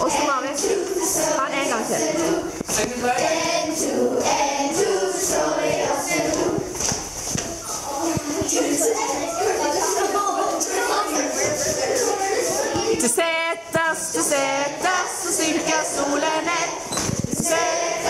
Og så Marius. Ta den en gang til. Til seters, så synker solen ned.